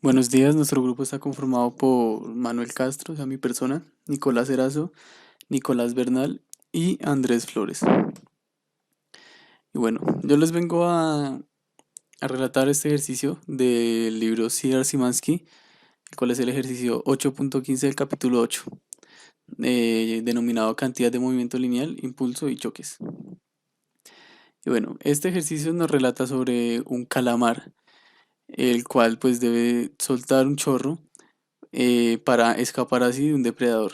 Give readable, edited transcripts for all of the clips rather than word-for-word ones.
Buenos días, nuestro grupo está conformado por Manuel Castro, o sea, mi persona, Nicolás Erazo, Nicolás Bernal y Andrés Flores. Y bueno, yo les vengo a relatar este ejercicio del libro César Simansky, el cual es el ejercicio 8.15 del capítulo 8, denominado cantidad de movimiento lineal, impulso y choques. Y bueno, este ejercicio nos relata sobre un calamar, el cual pues debe soltar un chorro para escapar así de un depredador.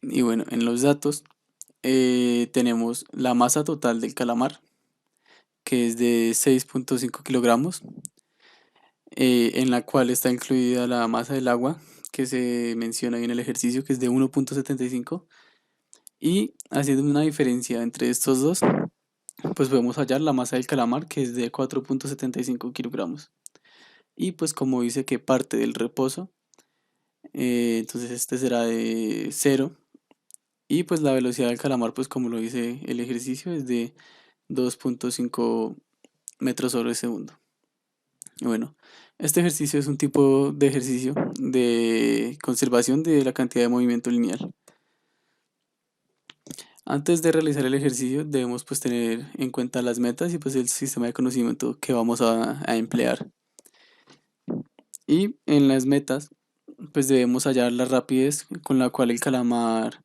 Y bueno, en los datos tenemos la masa total del calamar, que es de 6.5 kilogramos, en la cual está incluida la masa del agua, que se menciona ahí en el ejercicio, que es de 1.75. Y haciendo una diferencia entre estos dos, pues podemos hallar la masa del calamar, que es de 4.75 kilogramos. Y pues como dice que parte del reposo, entonces este será de cero. Y pues la velocidad del calamar, pues como lo dice el ejercicio, es de 2.5 metros sobre segundo. Y bueno, este ejercicio es un tipo de ejercicio de conservación de la cantidad de movimiento lineal. Antes de realizar el ejercicio debemos pues tener en cuenta las metas y pues el sistema de conocimiento que vamos a emplear. Y en las metas pues debemos hallar la rapidez con la cual el calamar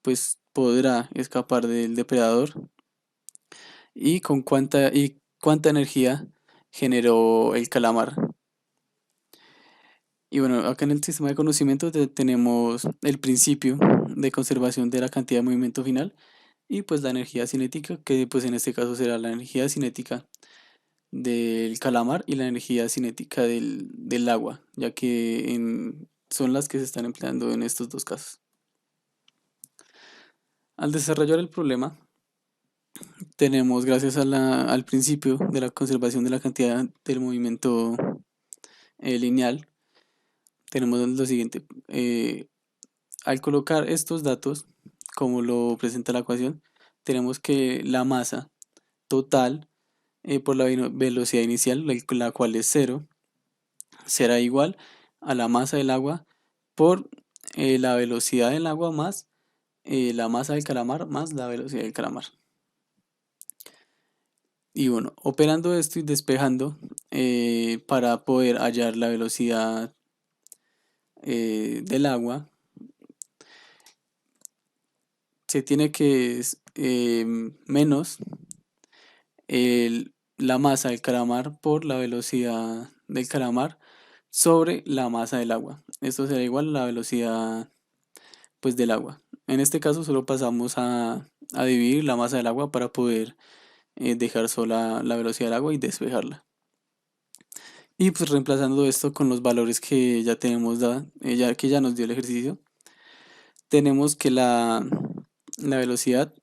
pues podrá escapar del depredador y con cuánta energía generó el calamar. Y bueno, acá en el sistema de conocimiento tenemos el principio de conservación de la cantidad de movimiento final y pues la energía cinética, que pues en este caso será la energía cinética del calamar y la energía cinética del agua, ya que son las que se están empleando en estos dos casos. Al desarrollar el problema, tenemos, gracias al principio de la conservación de la cantidad del movimiento lineal, tenemos lo siguiente. Al colocar estos datos, como lo presenta la ecuación, tenemos que la masa total por la velocidad inicial, la cual es cero, será igual a la masa del agua por la velocidad del agua más la masa del calamar más la velocidad del calamar. Y bueno, operando esto y despejando para poder hallar la velocidad del agua, se tiene que menos la masa del calamar por la velocidad del calamar sobre la masa del agua. Esto será igual a la velocidad pues del agua. En este caso solo pasamos a dividir la masa del agua para poder dejar sola la velocidad del agua y despejarla. Y pues reemplazando esto con los valores que ya tenemos que ya nos dio el ejercicio, tenemos que la velocidad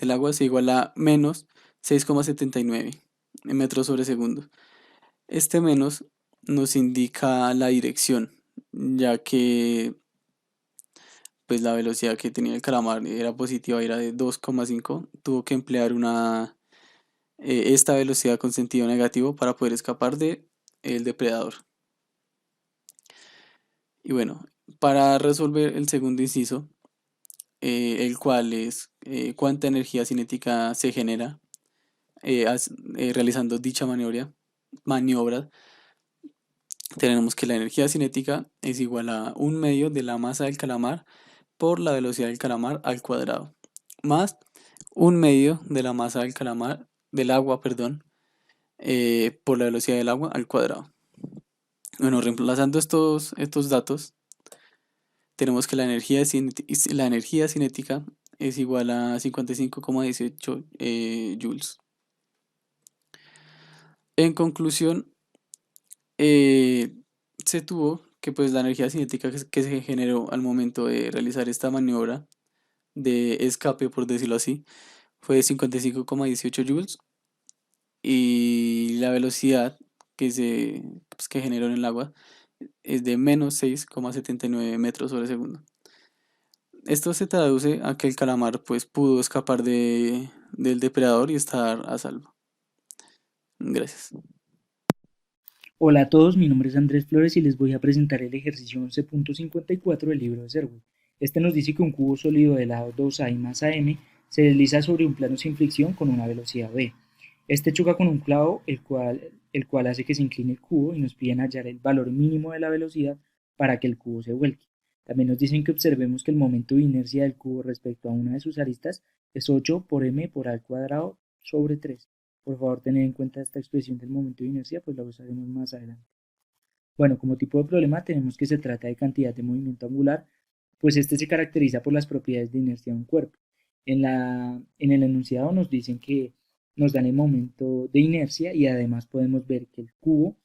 del agua es igual a menos 6,79 metros sobre segundo. Este menos nos indica la dirección, ya que pues la velocidad que tenía el calamar era positiva, era de 2,5, tuvo que emplear esta velocidad con sentido negativo para poder escapar de el depredador. Y bueno, para resolver el segundo inciso, el cual es cuánta energía cinética se genera realizando dicha maniobra, tenemos que la energía cinética es igual a un medio de la masa del calamar por la velocidad del calamar al cuadrado, más un medio de la masa del agua, perdón, por la velocidad del agua al cuadrado. Bueno, reemplazando estos datos, tenemos que la energía cinética es igual a 55,18 joules. En conclusión, eh, se tuvo que pues la energía cinética que se generó al momento de realizar esta maniobra de escape, por decirlo así, fue de 55,18 joules y la velocidad que generó en el agua es de menos 6,79 metros sobre segundo. Esto se traduce a que el calamar pues pudo escapar del depredador y estar a salvo. Gracias. Hola a todos, mi nombre es Andrés Flores y les voy a presentar el ejercicio 11.54 del libro de Serwood. Este nos dice que un cubo sólido de lado 2A y masa m se desliza sobre un plano sin fricción con una velocidad v. Este choca con un clavo, el cual hace que se incline el cubo y nos piden hallar el valor mínimo de la velocidad para que el cubo se vuelque. También nos dicen que observemos que el momento de inercia del cubo respecto a una de sus aristas es 8 por m por al cuadrado sobre 3. Por favor, tener en cuenta esta expresión del momento de inercia, pues la usaremos más adelante. Bueno, como tipo de problema tenemos que se trata de cantidad de movimiento angular, pues este se caracteriza por las propiedades de inercia de un cuerpo. En el enunciado nos dicen que nos dan el momento de inercia y además podemos ver que el cubo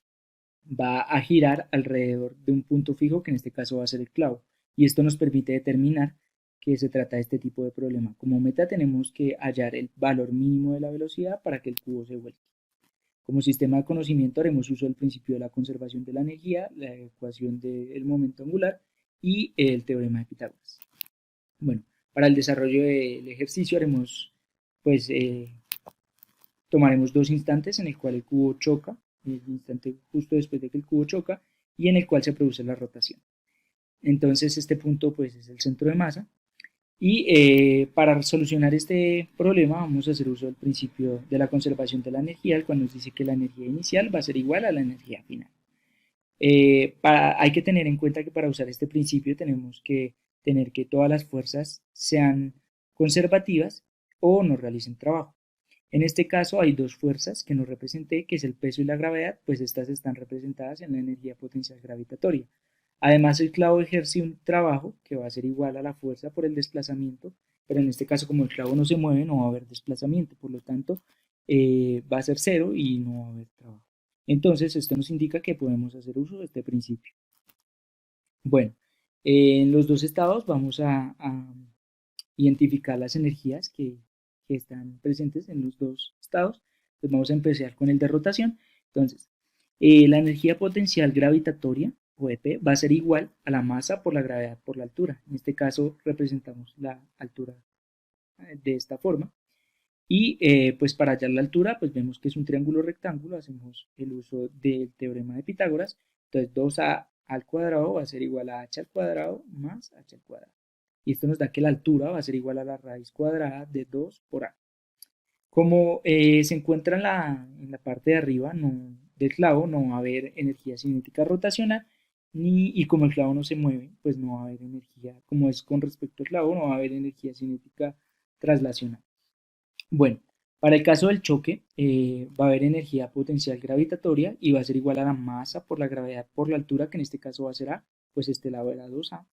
va a girar alrededor de un punto fijo, que en este caso va a ser el clavo. Y esto nos permite determinar que se trata de este tipo de problema. Como meta tenemos que hallar el valor mínimo de la velocidad para que el cubo se vuelque. Como sistema de conocimiento haremos uso del principio de la conservación de la energía, la ecuación del momento angular y el teorema de Pitágoras. Bueno, para el desarrollo del ejercicio haremos, pues, tomaremos dos instantes en el cual el cubo choca, el instante justo después de que el cubo choca, y en el cual se produce la rotación. Entonces este punto pues es el centro de masa y para solucionar este problema vamos a hacer uso del principio de la conservación de la energía, el cual nos dice que la energía inicial va a ser igual a la energía final. Hay que tener en cuenta que para usar este principio tenemos que tener que todas las fuerzas sean conservativas o no realicen trabajo. En este caso hay dos fuerzas que nos representé, que es el peso y la gravedad, pues estas están representadas en la energía potencial gravitatoria. Además, el clavo ejerce un trabajo que va a ser igual a la fuerza por el desplazamiento, pero en este caso como el clavo no se mueve no va a haber desplazamiento, por lo tanto va a ser cero y no va a haber trabajo. Entonces, esto nos indica que podemos hacer uso de este principio. Bueno, en los dos estados vamos a identificar las energías que están presentes en los dos estados. Pues vamos a empezar con el de rotación. Entonces, la energía potencial gravitatoria, o EP, va a ser igual a la masa por la gravedad por la altura. En este caso representamos la altura de esta forma. Y pues para hallar la altura, pues vemos que es un triángulo rectángulo, hacemos el uso del teorema de Pitágoras. Entonces 2a al cuadrado va a ser igual a h al cuadrado más h al cuadrado. Y esto nos da que la altura va a ser igual a la raíz cuadrada de 2 por a. Como se encuentra en la parte de arriba del clavo, no va a haber energía cinética rotacional, y como el clavo no se mueve, pues no va a haber energía, como es con respecto al clavo, no va a haber energía cinética traslacional. Bueno, para el caso del choque, va a haber energía potencial gravitatoria y va a ser igual a la masa por la gravedad por la altura, que en este caso va a ser a, pues este lado era 2a.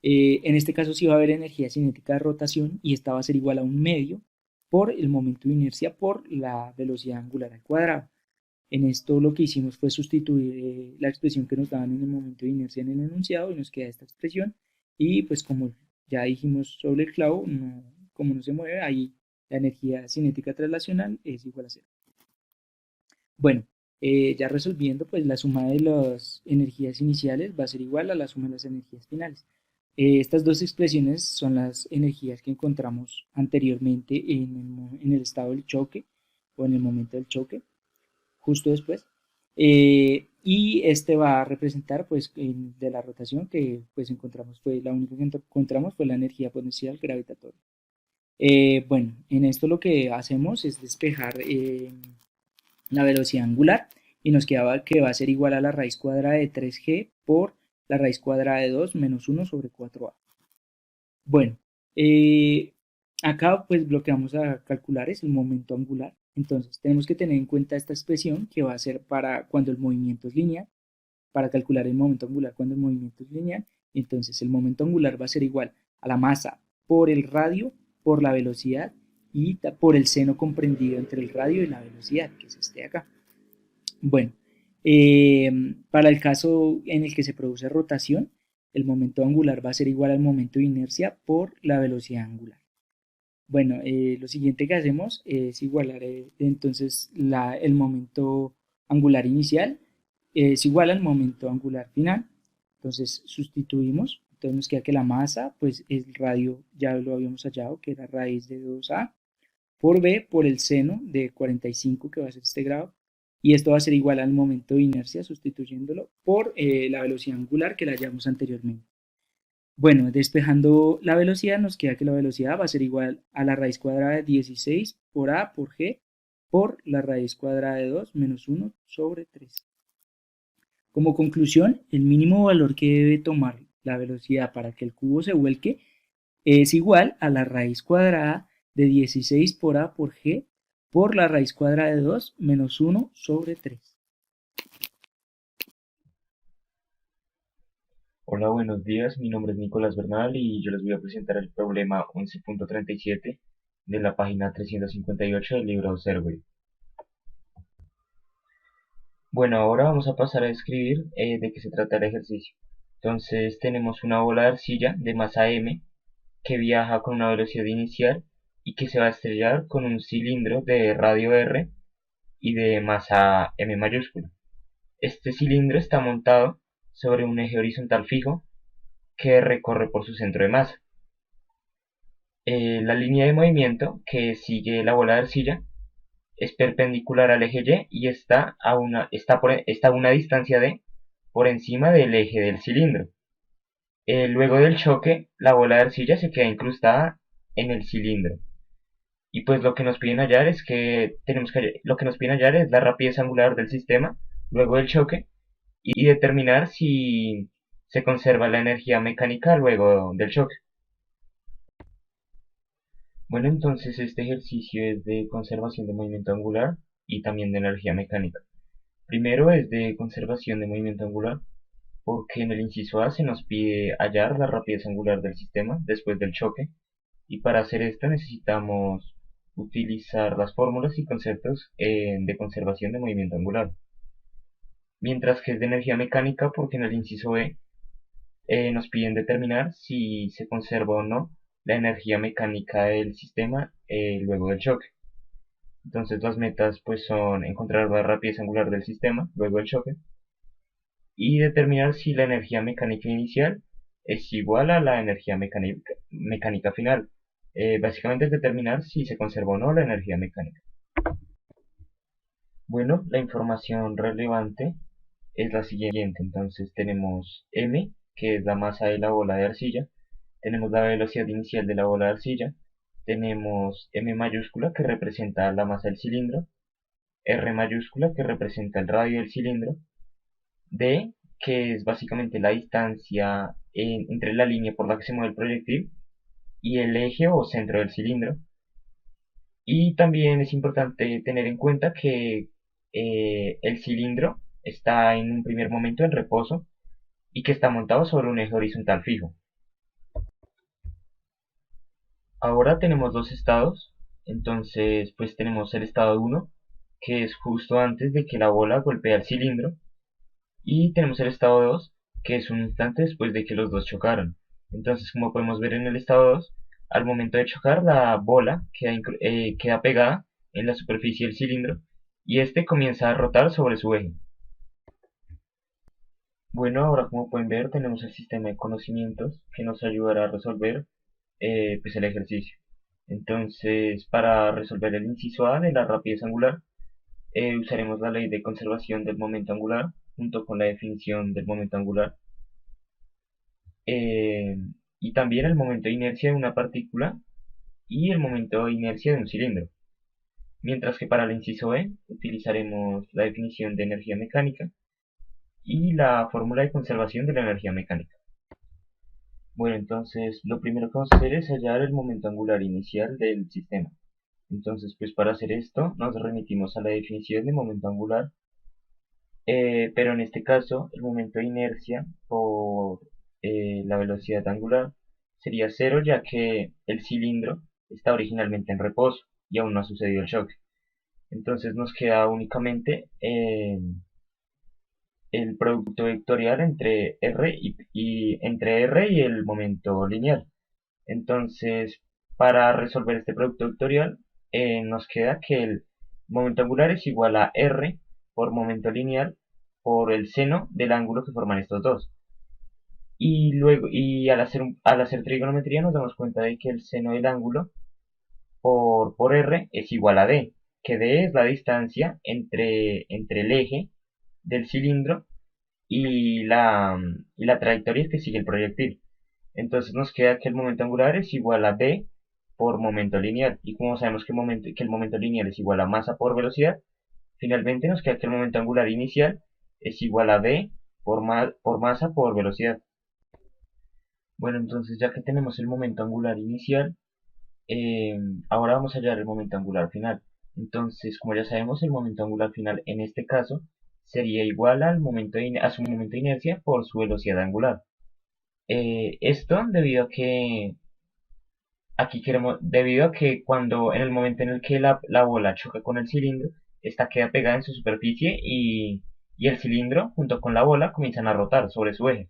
En este caso sí va a haber energía cinética de rotación y esta va a ser igual a un medio por el momento de inercia por la velocidad angular al cuadrado. En esto lo que hicimos fue sustituir la expresión que nos daban en el momento de inercia en el enunciado y nos queda esta expresión. Y pues como ya dijimos sobre el clavo, como no se mueve, ahí la energía cinética traslacional es igual a cero. Bueno, ya resolviendo, pues la suma de las energías iniciales va a ser igual a la suma de las energías finales. Estas dos expresiones son las energías que encontramos anteriormente en el estado del choque o en el momento del choque, justo después. Y este va a representar, pues, de la rotación que pues encontramos, fue la única que encontramos fue la energía potencial gravitatoria. Bueno, en esto lo que hacemos es despejar la velocidad angular y nos quedaba que va a ser igual a la raíz cuadrada de 3g por la raíz cuadrada de 2 menos 1 sobre 4a. Bueno, eh, acá pues lo que vamos a calcular es el momento angular. Entonces tenemos que tener en cuenta esta expresión que va a ser para cuando el movimiento es lineal, para calcular el momento angular cuando el movimiento es lineal. Entonces el momento angular va a ser igual a la masa por el radio por la velocidad y por el seno comprendido entre el radio y la velocidad, que es este de acá. Bueno, para el caso en el que se produce rotación, el momento angular va a ser igual al momento de inercia por la velocidad angular. Bueno, lo siguiente que hacemos es igualar entonces el momento angular inicial es igual al momento angular final. Entonces sustituimos, entonces nos queda que la masa, pues el radio ya lo habíamos hallado, que era raíz de 2a por b por el seno de 45, que va a ser este grado, y esto va a ser igual al momento de inercia sustituyéndolo por la velocidad angular que la hallamos anteriormente. Bueno, despejando la velocidad nos queda que la velocidad va a ser igual a la raíz cuadrada de 16 por a por g por la raíz cuadrada de 2 menos 1 sobre 3. Como conclusión, el mínimo valor que debe tomar la velocidad para que el cubo se vuelque es igual a la raíz cuadrada de 16 por a por g por la raíz cuadrada de 2 menos 1 sobre 3. Hola, buenos días. Mi nombre es Nicolás Bernal y yo les voy a presentar el problema 11.37 de la página 358 del libro Observe. Bueno, ahora vamos a pasar a describir de qué se trata el ejercicio. Entonces tenemos una bola de arcilla de masa m que viaja con una velocidad inicial y que se va a estrellar con un cilindro de radio r y de masa m mayúscula. Este cilindro está montado sobre un eje horizontal fijo que recorre por su centro de masa. La línea de movimiento que sigue la bola de arcilla es perpendicular al eje Y y está a una distancia de por encima del eje del cilindro. Luego del choque, la bola de arcilla se queda incrustada en el cilindro. Y pues lo que nos piden hallar es la rapidez angular del sistema luego del choque y determinar si se conserva la energía mecánica luego del choque. Bueno, entonces este ejercicio es de conservación de movimiento angular y también de energía mecánica. Primero es de conservación de movimiento angular, porque en el inciso A se nos pide hallar la rapidez angular del sistema después del choque, y para hacer esto necesitamos utilizar las fórmulas y conceptos de conservación de movimiento angular. Mientras que es de energía mecánica, porque en el inciso B nos piden determinar si se conserva o no la energía mecánica del sistema luego del choque. Entonces las metas pues son encontrar la rapidez angular del sistema luego del choque y determinar si la energía mecánica inicial es igual a la energía mecánica final. Básicamente es determinar si se conserva o no la energía mecánica. Bueno, la información relevante es la siguiente. Entonces tenemos m, que es la masa de la bola de arcilla, tenemos la velocidad inicial de la bola de arcilla, tenemos m mayúscula que representa la masa del cilindro, r mayúscula que representa el radio del cilindro, d que es básicamente la distancia entre la línea por la que se mueve el proyectil y el eje o centro del cilindro. Y también es importante tener en cuenta que el cilindro está en un primer momento en reposo y que está montado sobre un eje horizontal fijo. Ahora tenemos dos estados, entonces pues tenemos el estado 1, que es justo antes de que la bola golpee el cilindro, y tenemos el estado 2, que es un instante después de que los dos chocaron. Entonces, como podemos ver en el estado 2, al momento de chocar la bola queda pegada en la superficie del cilindro y este comienza a rotar sobre su eje. Bueno, ahora como pueden ver tenemos el sistema de conocimientos que nos ayudará a resolver pues el ejercicio. Entonces, para resolver el inciso A de la rapidez angular, usaremos la ley de conservación del momento angular junto con la definición del momento angular eh, y también el momento de inercia de una partícula y el momento de inercia de un cilindro. Mientras que para el inciso B utilizaremos la definición de energía mecánica y la fórmula de conservación de la energía mecánica. Bueno, entonces lo primero que vamos a hacer es hallar el momento angular inicial del sistema. Entonces, pues para hacer esto nos remitimos a la definición de momento angular, pero en este caso el momento de inercia por la velocidad angular sería cero, ya que el cilindro está originalmente en reposo y aún no ha sucedido el choque. Entonces nos queda únicamente el producto vectorial entre entre R y el momento lineal. Entonces, para resolver este producto vectorial, nos queda que el momento angular es igual a R por momento lineal por el seno del ángulo que forman estos dos. Y luego, al hacer trigonometría nos damos cuenta de que el seno del ángulo por R es igual a D, que D es la distancia entre el eje del cilindro y la trayectoria que sigue el proyectil. Entonces nos queda que el momento angular es igual a B por momento lineal. Y como sabemos que el momento lineal es igual a masa por velocidad, finalmente nos queda que el momento angular inicial es igual a B por masa por velocidad. Bueno, entonces ya que tenemos el momento angular inicial, ahora vamos a hallar el momento angular final. Entonces, como ya sabemos, el momento angular final en este caso sería igual a su momento de inercia por su velocidad angular. Esto debido a que cuando en el momento en el que la bola choca con el cilindro, esta queda pegada en su superficie y el cilindro junto con la bola comienzan a rotar sobre su eje.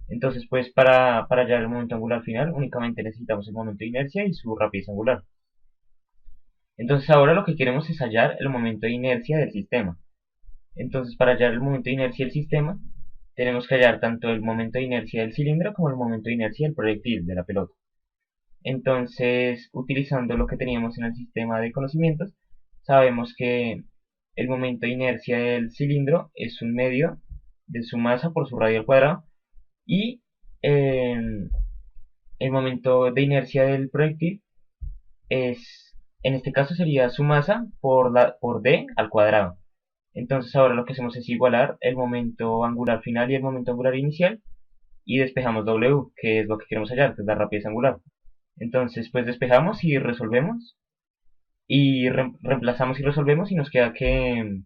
Entonces, pues para hallar el momento angular final únicamente necesitamos el momento de inercia y su rapidez angular. Entonces ahora lo que queremos es hallar el momento de inercia del sistema. Entonces para hallar el momento de inercia del sistema, tenemos que hallar tanto el momento de inercia del cilindro como el momento de inercia del proyectil, de la pelota. Entonces, utilizando lo que teníamos en el sistema de conocimientos, sabemos que el momento de inercia del cilindro es un medio de su masa por su radio al cuadrado y el momento de inercia del proyectil en este caso sería su masa por d al cuadrado. Entonces ahora lo que hacemos es igualar el momento angular final y el momento angular inicial y despejamos W, que es lo que queremos hallar, que es la rapidez angular. Entonces pues despejamos y resolvemos y reemplazamos y resolvemos y nos queda que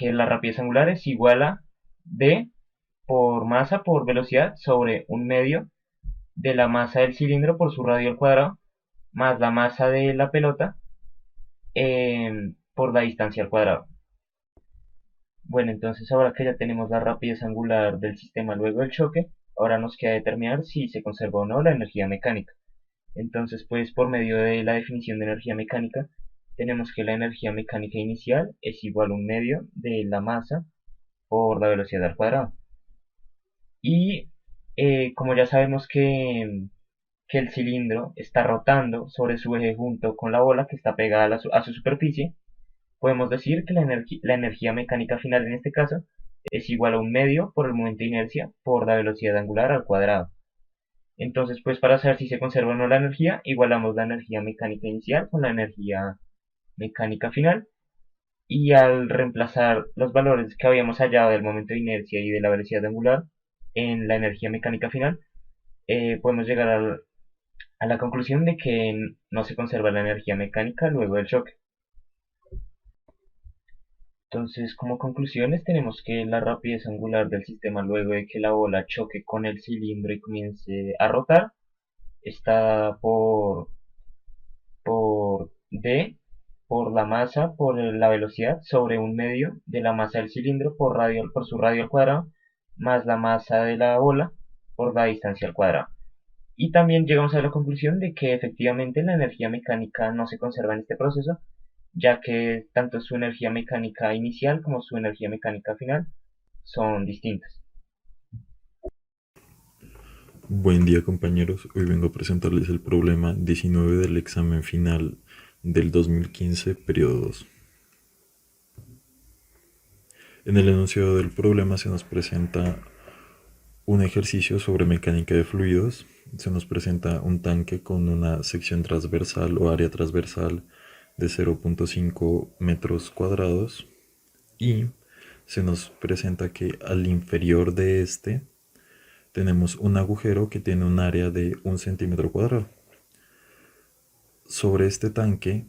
la rapidez angular es igual a d por masa por velocidad sobre un medio de la masa del cilindro por su radio al cuadrado más la masa de la pelota por la distancia al cuadrado. Bueno, entonces ahora que ya tenemos la rapidez angular del sistema luego del choque, ahora nos queda determinar si se conserva o no la energía mecánica. Entonces, pues por medio de la definición de energía mecánica, tenemos que la energía mecánica inicial es igual a un medio de la masa por la velocidad al cuadrado. Y como ya sabemos que el cilindro está rotando sobre su eje junto con la bola que está pegada a su superficie, podemos decir que la energía mecánica final en este caso es igual a un medio por el momento de inercia por la velocidad angular al cuadrado. Entonces, pues para saber si se conserva o no la energía, igualamos la energía mecánica inicial con la energía mecánica final y al reemplazar los valores que habíamos hallado del momento de inercia y de la velocidad angular en la energía mecánica final, podemos llegar a la conclusión de que no se conserva la energía mecánica luego del choque. Entonces, como conclusiones, tenemos que la rapidez angular del sistema luego de que la bola choque con el cilindro y comience a rotar está por D, por la masa, por la velocidad, sobre un medio de la masa del cilindro por su radio al cuadrado, más la masa de la bola por la distancia al cuadrado. Y también llegamos a la conclusión de que efectivamente la energía mecánica no se conserva en este proceso, ya que tanto su energía mecánica inicial como su energía mecánica final son distintas. Buen día compañeros, hoy vengo a presentarles el problema 19 del examen final del 2015, periodo 2. En el enunciado del problema se nos presenta un ejercicio sobre mecánica de fluidos, se nos presenta un tanque con una sección transversal o área transversal de 0.5 metros cuadrados y se nos presenta que al inferior de este tenemos un agujero que tiene un área de 1 centímetro cuadrado. Sobre este tanque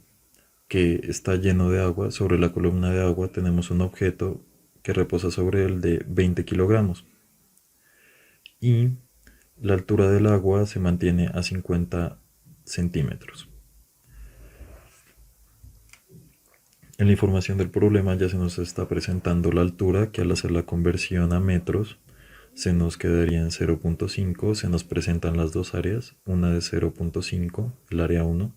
que está lleno de agua, sobre la columna de agua tenemos un objeto que reposa sobre él de 20 kilogramos y la altura del agua se mantiene a 50 centímetros. En la información del problema ya se nos está presentando la altura, que al hacer la conversión a metros se nos quedaría en 0.5, se nos presentan las dos áreas, una de 0.5, el área 1,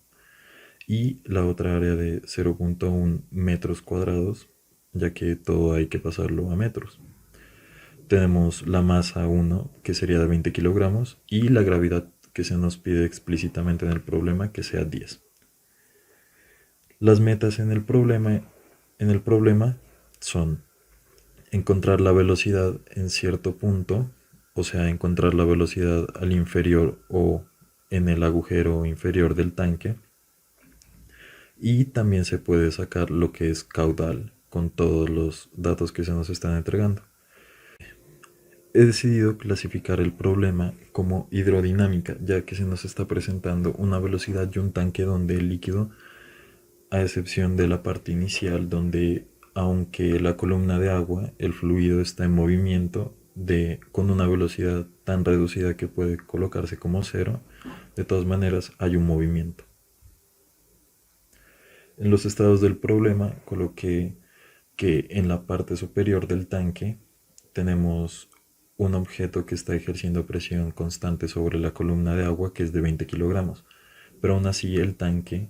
y la otra área de 0.1 metros cuadrados, ya que todo hay que pasarlo a metros. Tenemos la masa 1, que sería de 20 kilogramos, y la gravedad que se nos pide explícitamente en el problema, que sea 10. Las metas en el problema son encontrar la velocidad en cierto punto, o sea, encontrar la velocidad al inferior o en el agujero inferior del tanque, y también se puede sacar lo que es caudal con todos los datos que se nos están entregando. He decidido clasificar el problema como hidrodinámica, ya que se nos está presentando una velocidad y un tanque donde el líquido, a excepción de la parte inicial donde, aunque la columna de agua, el fluido está en movimiento con una velocidad tan reducida que puede colocarse como cero, de todas maneras hay un movimiento. En los estados del problema coloqué que en la parte superior del tanque tenemos un objeto que está ejerciendo presión constante sobre la columna de agua, que es de 20 kilogramos, pero aún así el tanque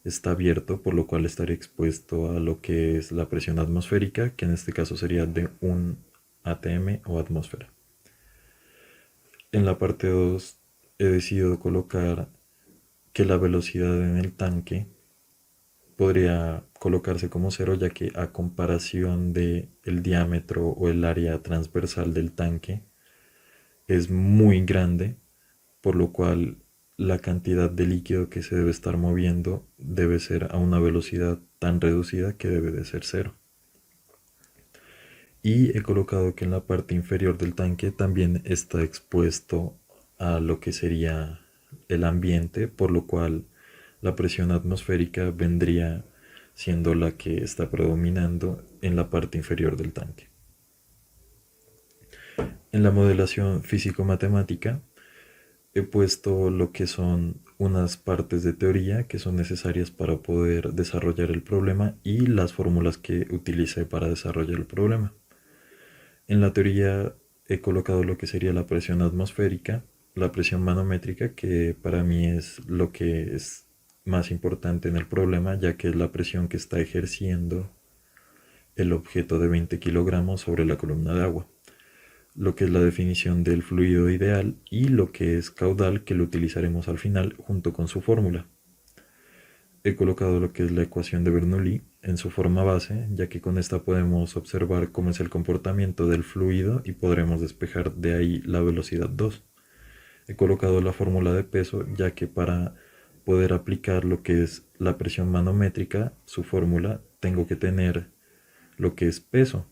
está abierto, por lo cual estaría expuesto a lo que es la presión atmosférica, que en este caso sería de 1 atm o atmósfera. En la parte 2 he decidido colocar que la velocidad en el tanque podría colocarse como cero, ya que a comparación de el diámetro o el área transversal del tanque es muy grande, por lo cual la cantidad de líquido que se debe estar moviendo debe ser a una velocidad tan reducida que debe de ser cero. Y he colocado que en la parte inferior del tanque también está expuesto a lo que sería el ambiente, por lo cual la presión atmosférica vendría siendo la que está predominando en la parte inferior del tanque. En la modelación físico-matemática he puesto lo que son unas partes de teoría que son necesarias para poder desarrollar el problema y las fórmulas que utilicé para desarrollar el problema. En la teoría he colocado lo que sería la presión atmosférica, la presión manométrica, que para mí es lo que es más importante en el problema, ya que es la presión que está ejerciendo el objeto de 20 kilogramos sobre la columna de agua, lo que es la definición del fluido ideal y lo que es caudal, que lo utilizaremos al final junto con su fórmula. He colocado lo que es la ecuación de Bernoulli en su forma base, ya que con esta podemos observar cómo es el comportamiento del fluido y podremos despejar de ahí la velocidad 2. He colocado la fórmula de peso, ya que para poder aplicar lo que es la presión manométrica, su fórmula, tengo que tener lo que es peso,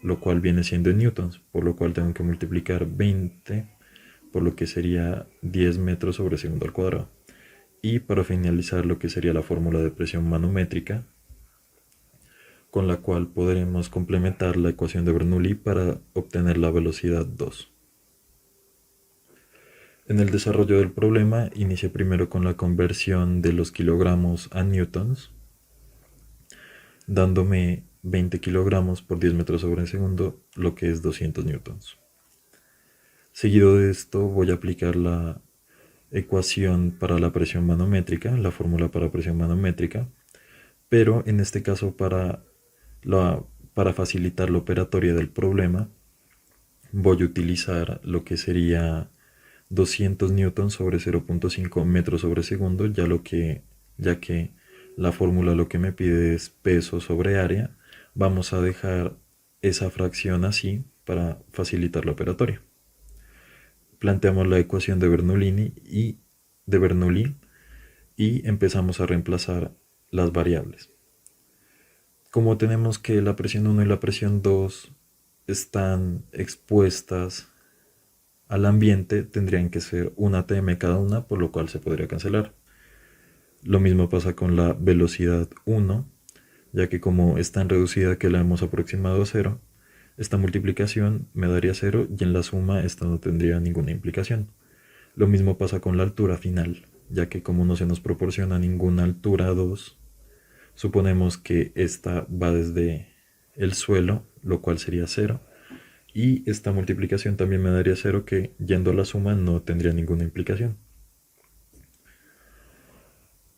lo cual viene siendo en newtons, por lo cual tengo que multiplicar 20 por lo que sería 10 metros sobre segundo al cuadrado. Y para finalizar lo que sería la fórmula de presión manométrica, con la cual podremos complementar la ecuación de Bernoulli para obtener la velocidad 2. En el desarrollo del problema inicié primero con la conversión de los kilogramos a newtons, dándome 20 kilogramos por 10 metros sobre segundo, lo que es 200 newtons. Seguido de esto voy a aplicar la ecuación para la presión manométrica, la fórmula para presión manométrica, pero en este caso para facilitar la operatoria del problema voy a utilizar lo que sería 200 newtons sobre 0.5 metros sobre segundo, ya que la fórmula lo que me pide es peso sobre área. Vamos a dejar esa fracción así para facilitar la operatoria. Planteamos la ecuación de Bernoulli y empezamos a reemplazar las variables. Como tenemos que la presión 1 y la presión 2 están expuestas al ambiente, tendrían que ser 1 atm cada una, por lo cual se podría cancelar. Lo mismo pasa con la velocidad 1, ya que como es tan reducida que la hemos aproximado a 0, esta multiplicación me daría 0 y en la suma esta no tendría ninguna implicación. Lo mismo pasa con la altura final, ya que como no se nos proporciona ninguna altura 2, suponemos que esta va desde el suelo, lo cual sería 0, y esta multiplicación también me daría 0, que yendo a la suma no tendría ninguna implicación.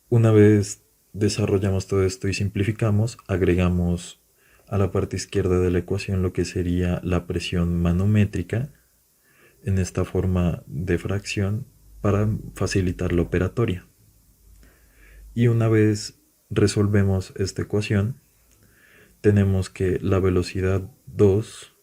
Una vez desarrollamos todo esto y simplificamos, agregamos a la parte izquierda de la ecuación lo que sería la presión manométrica en esta forma de fracción para facilitar la operatoria. Y una vez resolvemos esta ecuación, tenemos que la velocidad 2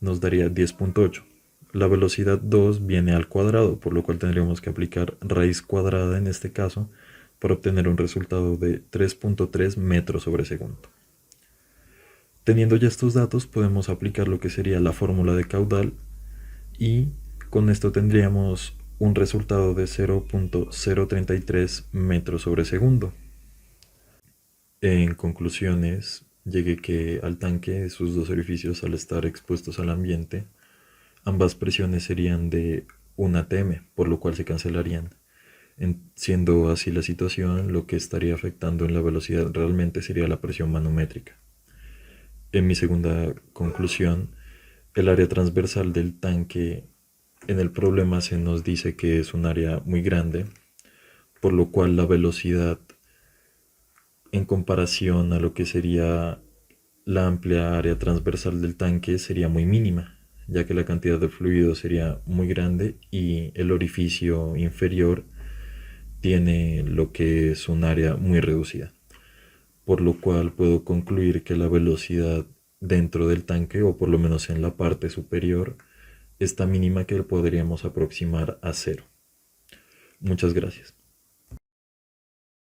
nos daría 10.8. La velocidad 2 viene al cuadrado, por lo cual tendríamos que aplicar raíz cuadrada en este caso para obtener un resultado de 3.3 metros sobre segundo. Teniendo ya estos datos, podemos aplicar lo que sería la fórmula de caudal y con esto tendríamos un resultado de 0.033 metros sobre segundo. En conclusiones, llegué que al tanque, sus dos orificios al estar expuestos al ambiente, ambas presiones serían de 1 atm, por lo cual se cancelarían. Siendo así la situación, lo que estaría afectando en la velocidad realmente sería la presión manométrica. En mi segunda conclusión, el área transversal del tanque en el problema se nos dice que es un área muy grande, por lo cual la velocidad en comparación a lo que sería la amplia área transversal del tanque sería muy mínima, ya que la cantidad de fluido sería muy grande y el orificio inferior tiene lo que es un área muy reducida, por lo cual puedo concluir que la velocidad dentro del tanque, o por lo menos en la parte superior, es tan mínima que podríamos aproximar a cero. Muchas gracias.